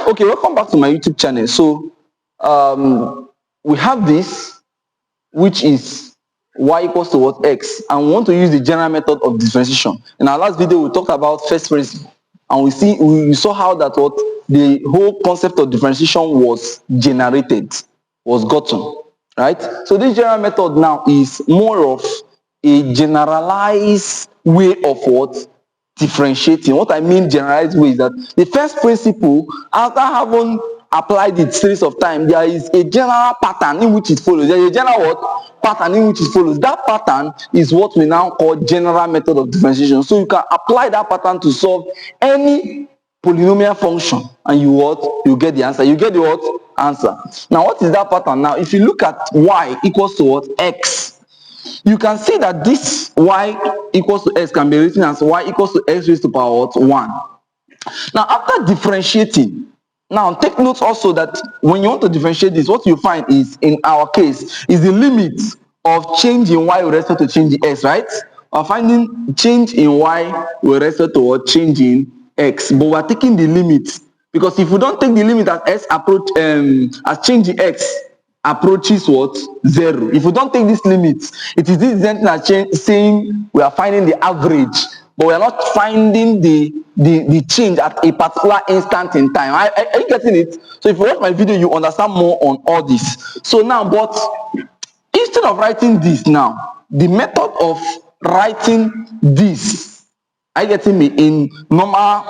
Okay, welcome back to my YouTube channel. So we have this, which is y equals to what? X, and we want to use the general method of differentiation. In our last video, we talked about first principle, and we saw how that what the whole concept of differentiation was generated, was gotten, right? So this general method now is more of a generalized way of what? Differentiating. What I mean generalized way is that the first principle, after having applied it series of times, there is a general pattern in which it follows. There is a general what? Pattern in which it follows. That pattern is what we now call general method of differentiation. So you can apply that pattern to solve any polynomial function, and you get the answer. You get the what? Answer. Now what is that pattern? Now if you look at y equals to what? X, you can see that this y equals to x can be written as y equals to x raised to power what? 1. Now after differentiating, now take note also that when you want to differentiate this, what you find is, in our case, is the limit of change in y with respect to change in x, right? We're finding change in y with respect to what? Change in x, but we're taking the limit, because if we don't take the limit as x approach as change in x approaches what? 0. If we don't take this limit, it is this thing that saying we are finding the average, but we are not finding the change at a particular instant in time. Are you getting it? So if you watch my video, you understand more on all this. So now, but instead of writing this now, the method of writing this, are you getting me, in normal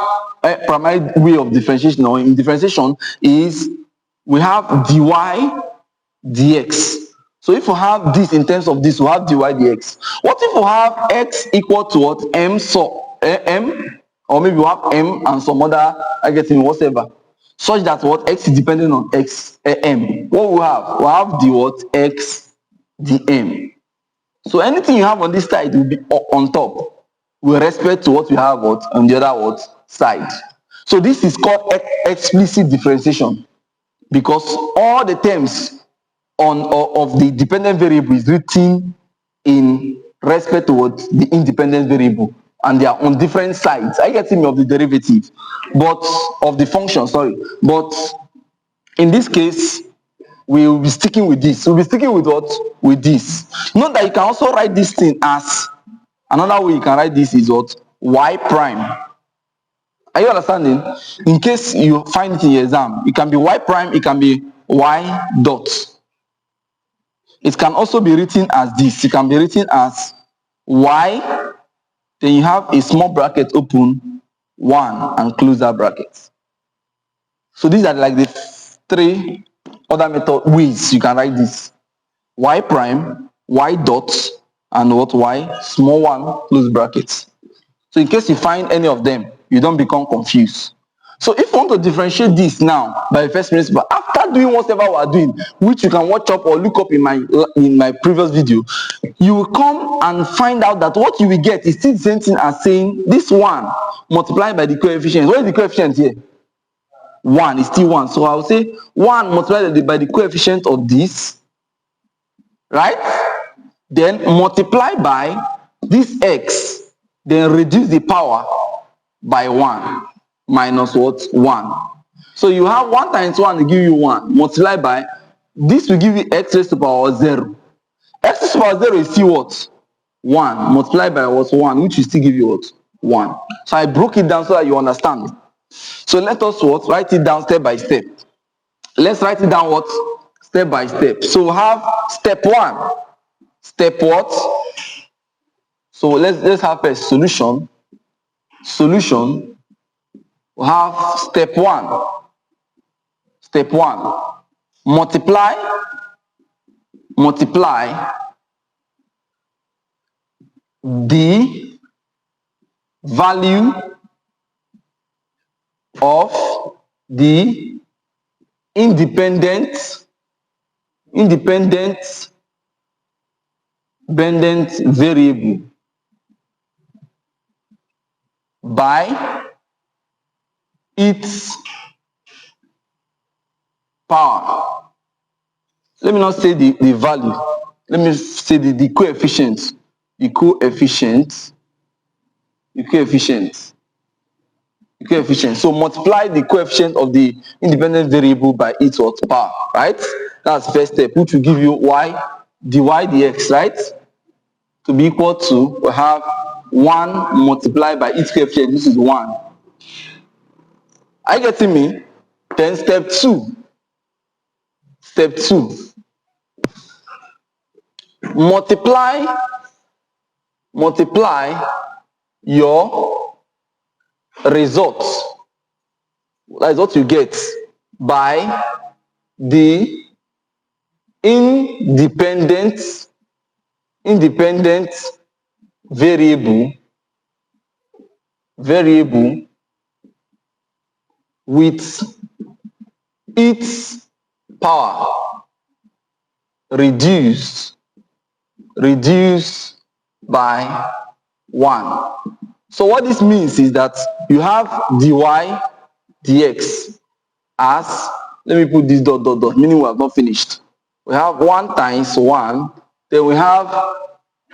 primary way of differentiation or in differentiation, is we have dy dx. So if we have this in terms of this, we have dy dx. What if we have x equal to what? M, so m, or maybe we have m and some other, I get in whatever, such that what? X is dependent on x, m. What we have? We have the what? X dm. So anything you have on this side will be on top with respect to what we have what? On the other what? Side. So this is called explicit differentiation, because all the terms of the dependent variable is written in respect to what? The independent variable, and they are on different sides. I get me of the derivative, but of the function, sorry. But in this case, we will be sticking with this. We'll be sticking with what? With this. Note that you can also write this thing as, another way you can write this is what? Y prime. Are you understanding? In case you find it in your exam, it can be y prime, it can be y dot. It can also be written as this. It can be written as y, then you have a small bracket open, 1, and close that bracket. So these are like the 3 other method ways you can write this: y prime, y dot, and what? Y small 1 close brackets. So in case you find any of them, you don't become confused. So if you want to differentiate this now by the first principle, after doing whatever we are doing, which you can watch up or look up in my previous video, you will come and find out that what you will get is still the same thing as saying this 1 multiplied by the coefficient. What is the coefficient here? 1 is still 1. So I will say 1 multiplied by the coefficient of this, right? Then multiply by this x, then reduce the power by 1 minus what? 1. So you have 1 times 1 will give you 1. Multiply by this will give you x raised to power 0. X raised to power 0 is still what? 1. Multiply by what? 1, which will still give you what? 1. So I broke it down so that you understand. So let us what? Write it down step by step. Let's write it down what? Step by step. So we have step 1. Step what? So let's have a solution. Solution. We have step 1. Step 1. Multiply the value of the independent variable by its power. Let me not say the value. Let me say the coefficient. The coefficient. So multiply the coefficient of the independent variable by its what power, right? That's first step, which will give you y dy dx, right? To be equal to, we have 1 multiplied by its coefficient, this is 1. Are you getting me? Then step 2. Step 2. Multiply your results. That is what you get by the independent variable with its power reduced by 1. So what this means is that you have dy dx as, let me put this dot, meaning we have not finished. We have 1 times 1, then we have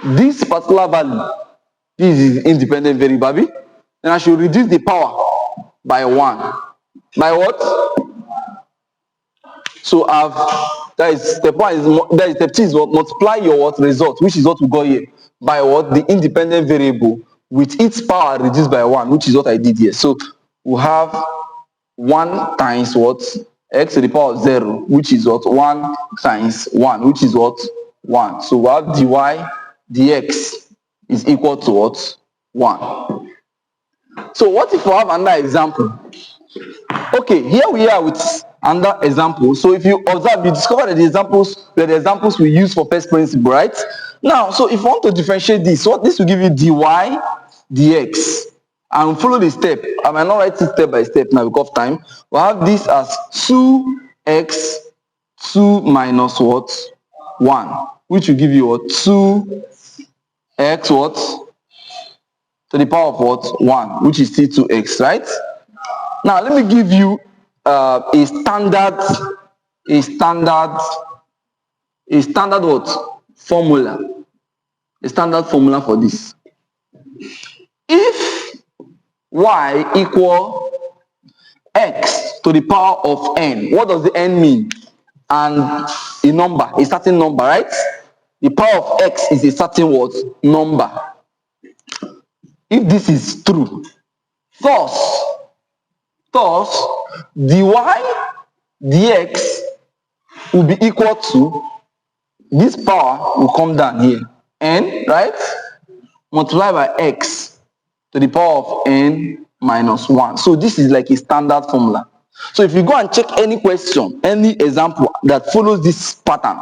this particular value. This is independent variable, then I should reduce the power by 1. By what? So that is step 1, that is step 2 is what? Multiply your what? Result, which is what we got here, by what? The independent variable with its power reduced by 1, which is what I did here. So we have 1 times what? X to the power of 0, which is what? 1 times 1, which is what? 1. So we have dy dx is equal to what? 1. So what if we have another example? Okay, here we are with another example. So if you observe, you discover that the examples we use for first principle, right? Now, so if you want to differentiate this, what this will give you dy dx, and follow the step. I might not write it step by step now because of time. We'll have this as 2x 2 minus what? 1, which will give you what? 2x what? To the power of what? 1, which is still 2x, right? Now let me give you a standard what? Formula. A standard formula for this. If y equal x to the power of n, what does the n mean? And a number, a certain number, right? The power of x is a certain what? Number. If this is true, thus dy dx will be equal to, this power will come down here, n, right? Multiply by x to the power of n minus 1. So this is like a standard formula. So if you go and check any question, any example that follows this pattern,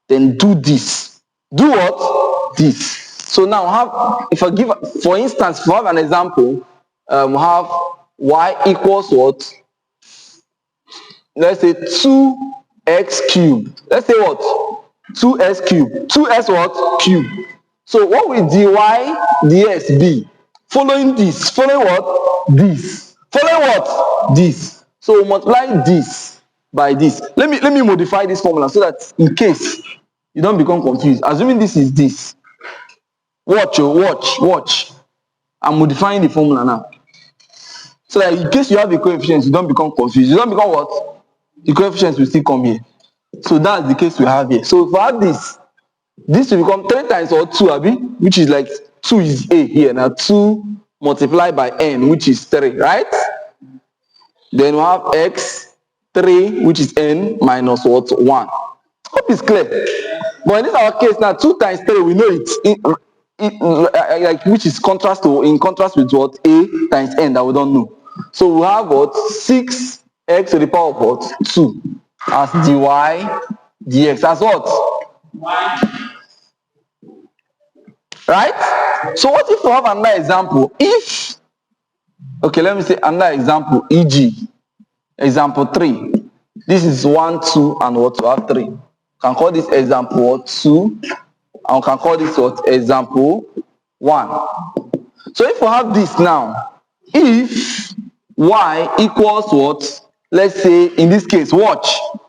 then do this. Do what? This. So now if I give, for instance, if we have an example, we have y equals what? Let's say 2x cubed. Let's say what? 2x cubed. 2x what? Cubed. So what will dy dx be? Following this. Following what? This. Following what? This. So multiply this by this. Let me modify this formula so that in case you don't become confused. Assuming this is this. Watch. I'm modifying the formula now. So that in case you have the coefficients, you don't become confused. You don't become what? The coefficients will still come here. So that's the case we have here. So if I have this will become 3 times or 2, Abi, which is like 2 is a here. Now 2 multiplied by n, which is 3, right? Then we have x 3, which is n minus what? 1. Hope it's clear. But in this our case now, 2 times 3, we know like which is in contrast with what? A times n that we don't know. So we have what? 6x to the power of what? 2 as dy dx. As what? Right? So what if we have another example? Okay, let me say another example, e.g. example 3. This is 1, 2, and what? We have 3. We can call this example 2, and we can call this what? Example 1. So if we have this now, if y equals what? Let's say in this case, watch,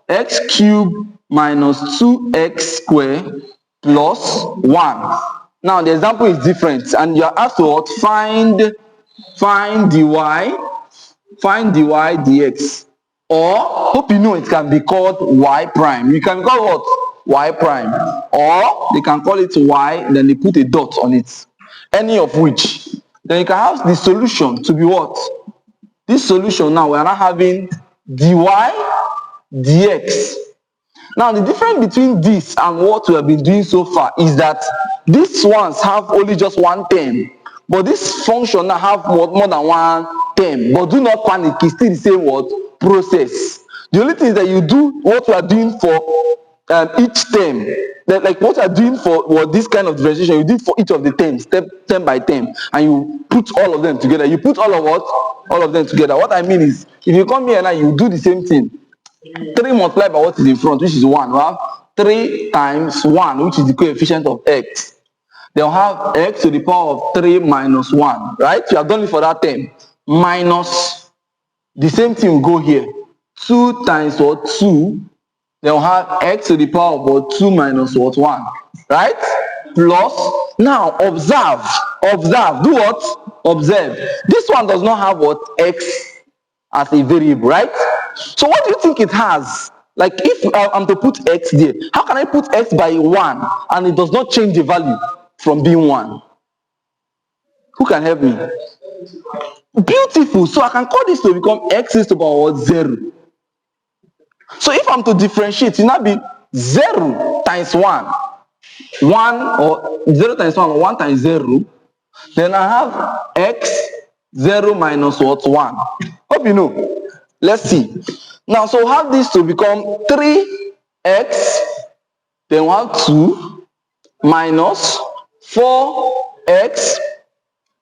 x cubed minus 2x squared plus 1. Now the example is different, and you are asked to what? Find dy find dy dx. Or, hope you know it can be called y prime. You can call what? Y prime. Or they can call it y, then they put a dot on it. Any of which. Then you can have the solution to be what? This solution now, we are now having dy dx. Now, the difference between this and what we have been doing so far is that these ones have only just one term, but this function now have more than one term. But do not panic, it's still the same what? Process. The only thing is that you do what we are doing for each term. Like what you are doing for this kind of differentiation, you do it for each of the terms, term by term, and you put all of them together. You put all of what? All of them together. What I mean is, if you come here now, you do the same thing. 3 multiplied by what is in front, which is 1. We have 3 times 1, which is the coefficient of x. Then we have x to the power of 3 minus 1, right? You have done it for that term. Minus, the same thing will go here. 2 times what? 2. Then we have x to the power of what? 2 minus what? 1, right? Plus, now observe, do what? Observe. This one does not have what? X as a variable, right? So what do you think it has? Like if I'm to put x there, how can I put x by 1 and it does not change the value from being 1? Who can help me? Beautiful. So I can call this to become x is to the power 0. So if I'm to differentiate, it will now be 0 times 1. 1 or 0 times 1 or 1 times 0. Then I have x 0 minus what? 1. Hope you know. Let's see. Now, so we have this to become 3x, then we have 2 minus 4x,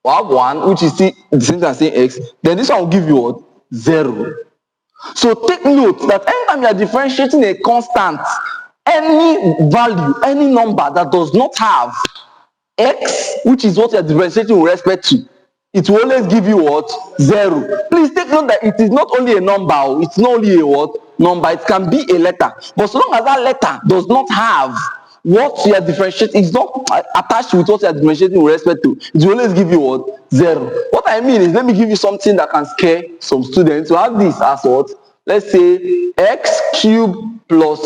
we have 1, which is the same as saying x. Then this one will give you what? 0. So take note that anytime you are differentiating a constant, any value, any number that does not have x, which is what you are differentiating with respect to, it will always give you what? 0. Please take note that it is not only a number, it's not only a what? Number, it can be a letter. But so long as that letter does not have what you are differentiating, it's not attached with what you are differentiating with respect to, it will always give you what? 0. What I mean is, let me give you something that can scare some students. We have this as what? Let's say x cubed plus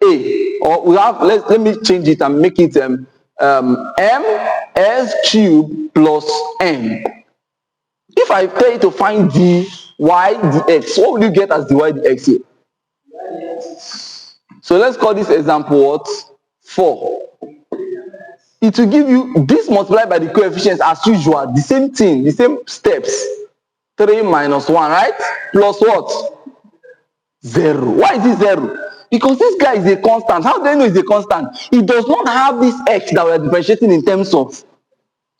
a. Or we have, let me change it and make it ms cubed plus n. If I tell you to find dy dx, what will you get as dy dx here? So let's call this example what? 4. It will give you this multiplied by the coefficients as usual, the same thing, the same steps. 3 minus 1, right? Plus what? 0. Why is it 0? Because this guy is a constant. How do I know it's a constant? It does not have this x that we are differentiating in terms of.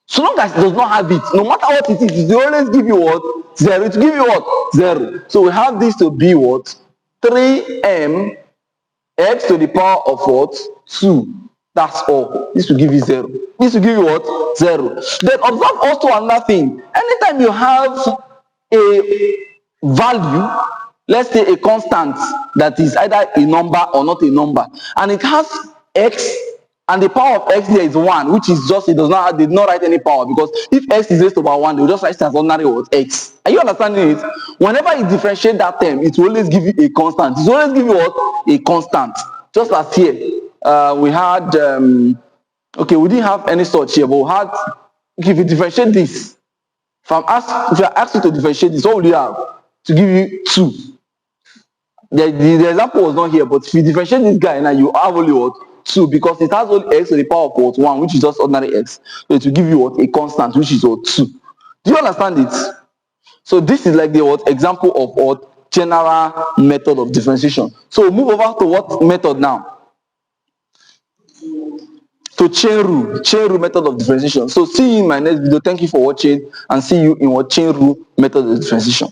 So long as it does not have it, no matter what it is, it will always give you what? 0. It will give you what? 0. So we have this to be what? 3m x to the power of what? 2. That's all. This will give you 0. This will give you what? 0. Then observe also another thing. Anytime you have a value, let's say a constant that is either a number or not a number, and it has x, and the power of x here is 1, which is just, it does not, they did not write any power, because if x is raised to power 1, they will just write it as ordinary what? X. Are you understanding it? Whenever you differentiate that term, it will always give you a constant. It will always give you what? A constant. Just as here, we had, okay, we didn't have any such here, but we had, okay, if you differentiate this, if you are asked to differentiate this, what will you have? To give you 2. The example was not here, but if you differentiate this guy now, you have only what? 2, because it has only x to the power of what? 1, which is just ordinary x. So it will give you what? A constant, which is what? 2. Do you understand it? So this is like the what? Example of what? General method of differentiation. So move over to what method now? To chain rule method of differentiation. So see you in my next video. Thank you for watching, and see you in what chain rule method of differentiation.